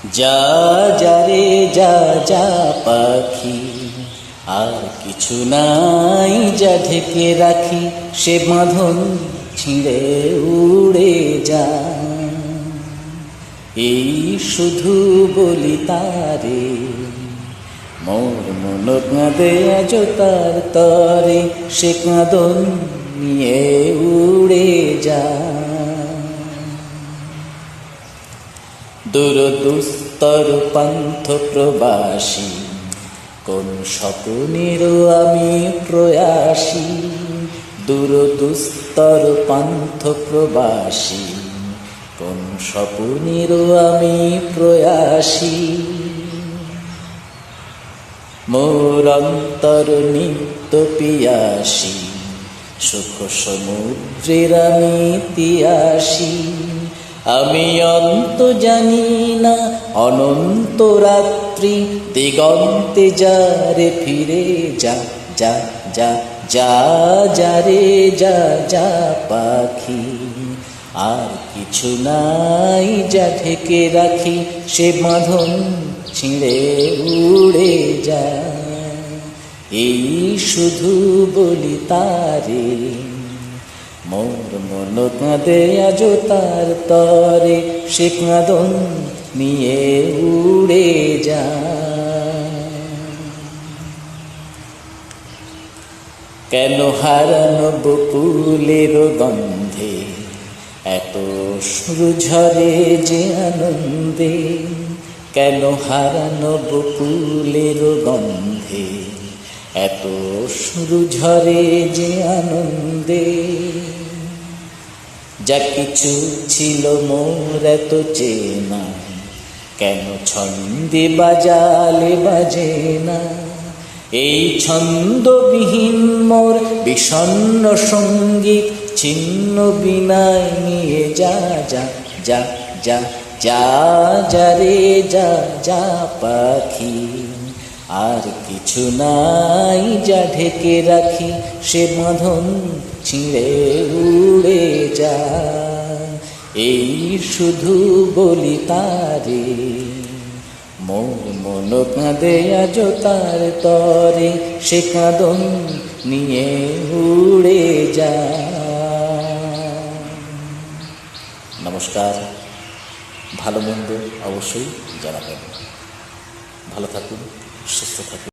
যা যা রে যা যা পাখি, আর কিছু নাই যা ঢেকে রাখি, সে বাঁধন ছিঁড়ে উড়ে যা। এই শুধু বলি তারে, মোর মন কাঁদে আজ তার তরে, সে কাঁদন নিয়ে উড়ে যা। দূর দুস্তর পান্থ প্রবাসী, কোন স্বপ্নের আমি প্রয়াসী। দূর দুস্তর পান্থ প্রবাসী, কোন স্বপ্নের আমি প্রয়াসী। মোর অন্তর নিত্য পিয়াসী, সুখ সমুদ্রের আমি তিয়াসী। আমি অন্ত জানি না অনন্ত রাত্রি, দিগন্তে যারে ফিরে যা যা যা যা যা রে যা যা পাখি, আর কিছু নাই যা ঢেকে রাখি, সে বাঁধন ছিঁড়ে উড়ে যা। এই শুধু বলি তারে, মোর মন কাঁদে আজ তার তরে, সে কাঁদন নিয়ে উড়ে যা। কেন হারানো বকুলের গন্ধে এত সুর ঝরে যে আনন্দে, কেন হারানো বকুলের গন্ধে এত সুর ঝরে যে আনন্দে। যা কিছু ছিল মোর এত চেনা, কেন ছন্দে বাজালে বাজে না। এই ছন্দবিহীন মোর বিষণ্ণ সঙ্গীত, ছিন্ন বিনায় নিয়ে যা যা যা যা যা যা রে যা যা পাখি, আর কিছু নাই যা ঢেকে রাখি, সে বাঁধন ছিঁড়ে উড়ে যা। এই শুধু বলি তারে, মোর মন কাঁদে আজ তার তরে, সে কাঁদন নিয়ে উড়ে যা। নমস্কার, ভালো মন্দ অবশ্যই জানাবেন। ভালো থাকুন, সুস্থ থাকুন।